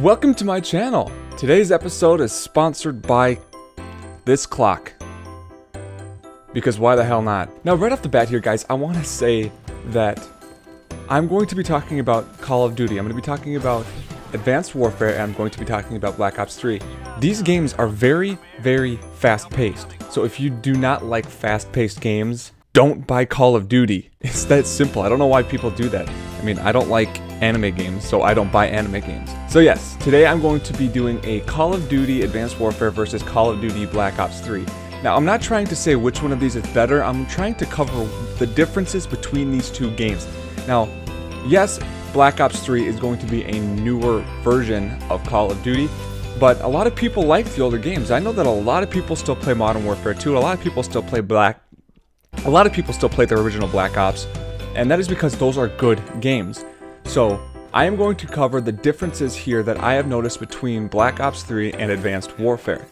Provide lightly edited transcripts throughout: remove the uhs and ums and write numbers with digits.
Welcome to my channel. Today's episode is sponsored by this clock. Because why the hell not? Now right off the bat here guys, I want to say that I'm going to be talking about Call of Duty. I'm going to be talking about Advanced Warfare, and I'm going to be talking about Black Ops 3. These games are very, very fast-paced. So if you do not like fast-paced games, don't buy Call of Duty. It's that simple. I don't know why people do that. I mean, I don't like anime games, so I don't buy anime games. So yes, today I'm going to be doing a Call of Duty Advanced Warfare versus Call of Duty Black Ops 3. Now, I'm not trying to say which one of these is better. I'm trying to cover the differences between these two games. Now, yes, Black Ops 3 is going to be a newer version of Call of Duty, but a lot of people like the older games. I know that a lot of people still play Modern Warfare 2. A lot of people still play the original Black Ops, and that is because those are good games. So, I am going to cover the differences here that I have noticed between Black Ops 3 and Advanced Warfare.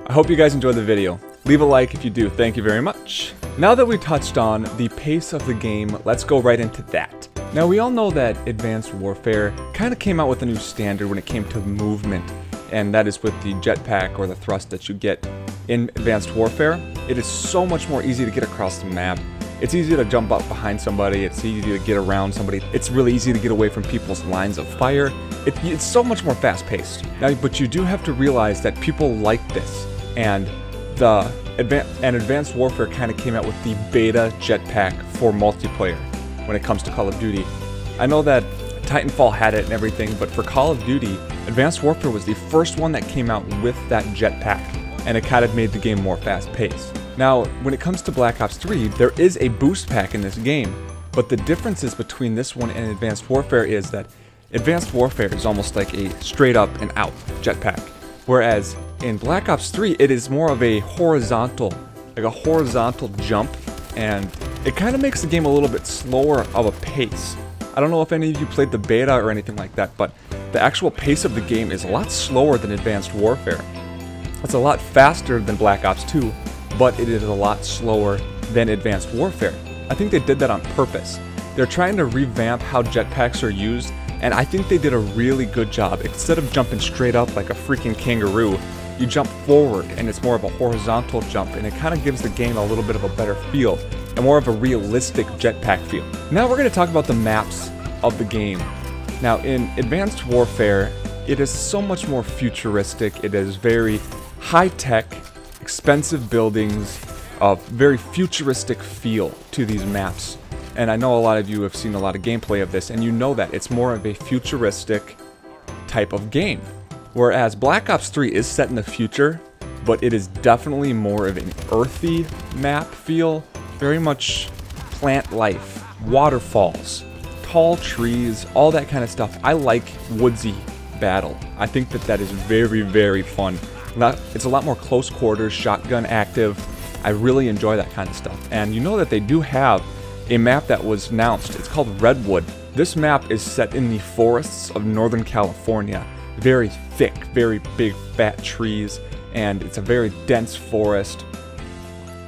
I hope you guys enjoyed the video. Leave a like if you do, thank you very much. Now that we touched on the pace of the game, let's go right into that. Now we all know that Advanced Warfare kind of came out with a new standard when it came to movement, and that is with the jetpack or the thrust that you get in Advanced Warfare. It is so much more easy to get across the map. It's easy to jump up behind somebody, it's easy to get around somebody, it's really easy to get away from people's lines of fire. It's so much more fast-paced. Now, but you do have to realize that people like this, and Advanced Warfare kind of came out with the beta jetpack for multiplayer when it comes to Call of Duty. I know that Titanfall had it and everything, but for Call of Duty, Advanced Warfare was the first one that came out with that jetpack, and it kind of made the game more fast-paced. Now, when it comes to Black Ops 3, there is a boost pack in this game, but the differences between this one and Advanced Warfare is that Advanced Warfare is almost like a straight up and out jetpack, whereas in Black Ops 3, it is more of a horizontal jump, and it kind of makes the game a little bit slower of a pace. I don't know if any of you played the beta or anything like that, but the actual pace of the game is a lot slower than Advanced Warfare. It's a lot faster than Black Ops 2, but it is a lot slower than Advanced Warfare. I think they did that on purpose. They're trying to revamp how jetpacks are used, and I think they did a really good job. Instead of jumping straight up like a freaking kangaroo, you jump forward, and it's more of a horizontal jump, and it kind of gives the game a little bit of a better feel, and more of a realistic jetpack feel. Now we're going to talk about the maps of the game. Now in Advanced Warfare, it is so much more futuristic. It is very high-tech, expensive buildings, a very futuristic feel to these maps. And I know a lot of you have seen a lot of gameplay of this, and you know that it's more of a futuristic type of game. Whereas Black Ops 3 is set in the future, but it is definitely more of an earthy map feel. Very much plant life, waterfalls, tall trees, all that kind of stuff. I like woodsy battle. I think that that is very, very fun. It's a lot more close quarters, shotgun active. I really enjoy that kind of stuff. And you know that they do have a map that was announced. It's called Redwood. This map is set in the forests of Northern California. Very thick, very big, fat trees, and it's a very dense forest.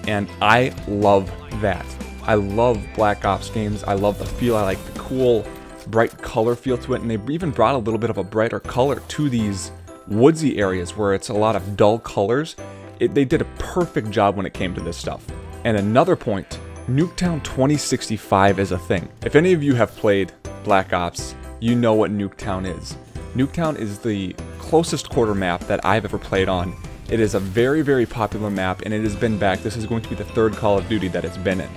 And I love that. I love Black Ops games. I love the feel. I like the cool, bright color feel to it. And they even brought a little bit of a brighter color to these woodsy areas where it's a lot of dull colors. They did a perfect job when it came to this stuff. And another point, Nuketown 2065 is a thing. If any of you have played Black Ops, you know what Nuketown is. Nuketown is the closest quarter map that I've ever played on. It is a very, very popular map, and it has been back. This is going to be the third Call of Duty that it's been in.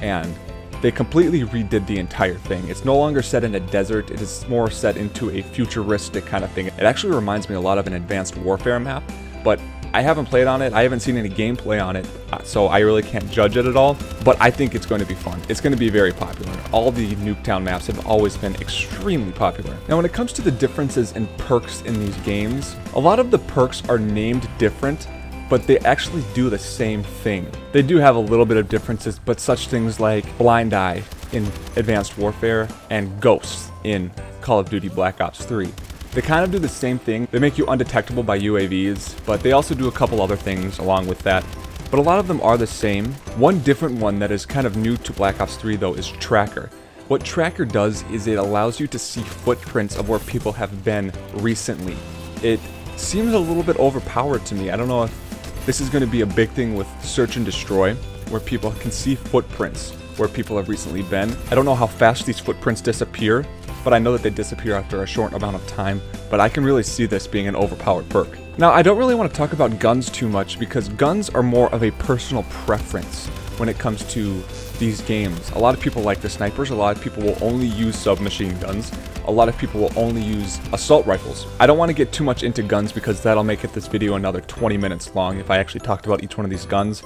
And they completely redid the entire thing. It's no longer set in a desert, it is more set into a futuristic kind of thing. It actually reminds me a lot of an Advanced Warfare map, but I haven't played on it, I haven't seen any gameplay on it, so I really can't judge it at all, but I think it's going to be fun. It's going to be very popular. All the Nuketown maps have always been extremely popular. Now when it comes to the differences in perks in these games, a lot of the perks are named different, but they actually do the same thing. They do have a little bit of differences, but such things like Blind Eye in Advanced Warfare and Ghosts in Call of Duty Black Ops 3. They kind of do the same thing. They make you undetectable by UAVs, but they also do a couple other things along with that. But a lot of them are the same. One different one that is kind of new to Black Ops 3 though is Tracker. What Tracker does is it allows you to see footprints of where people have been recently. It seems a little bit overpowered to me. I don't know if this is going to be a big thing with Search and Destroy, where people can see footprints where people have recently been. I don't know how fast these footprints disappear, but I know that they disappear after a short amount of time, but I can really see this being an overpowered perk. Now, I don't really want to talk about guns too much because guns are more of a personal preference when it comes to these games. A lot of people like the snipers, a lot of people will only use submachine guns, a lot of people will only use assault rifles. I don't want to get too much into guns because that'll make this video another 20 minutes long if I actually talked about each one of these guns.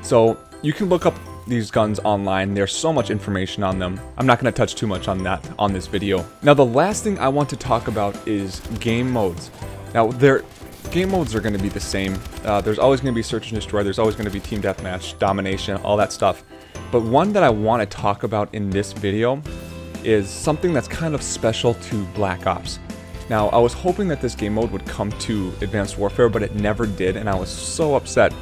So you can look up these guns online. There's so much information on them. I'm not going to touch too much on that on this video. Now, the last thing I want to talk about is game modes. Now, game modes are going to be the same. There's always going to be Search and Destroy. There's always going to be Team Deathmatch, Domination, all that stuff. But one that I want to talk about in this video is something that's kind of special to Black Ops. Now, I was hoping that this game mode would come to Advanced Warfare, but it never did, and I was so upset.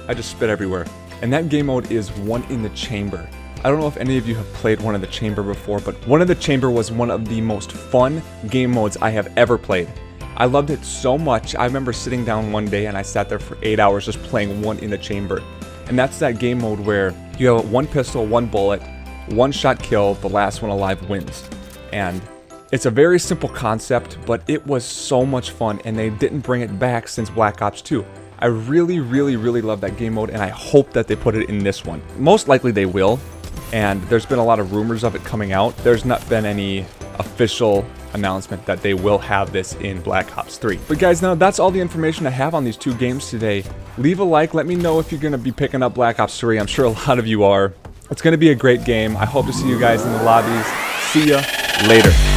I just spit everywhere. And that game mode is One in the Chamber. I don't know if any of you have played One in the Chamber before, but One in the Chamber was one of the most fun game modes I have ever played. I loved it so much. I remember sitting down one day and I sat there for 8 hours just playing One in the Chamber. And that's that game mode where you have one pistol, one bullet, one shot kill, the last one alive wins. And it's a very simple concept, but it was so much fun, and they didn't bring it back since Black Ops 2. I really love that game mode, and I hope that they put it in this one. Most likely they will, and there's been a lot of rumors of it coming out. There's not been any official announcement that they will have this in Black Ops 3. But guys, now that's all the information I have on these two games today. Leave a like, let me know if you're going to be picking up Black Ops 3. I'm sure a lot of you are. It's going to be a great game. I hope to see you guys in the lobbies. See ya later.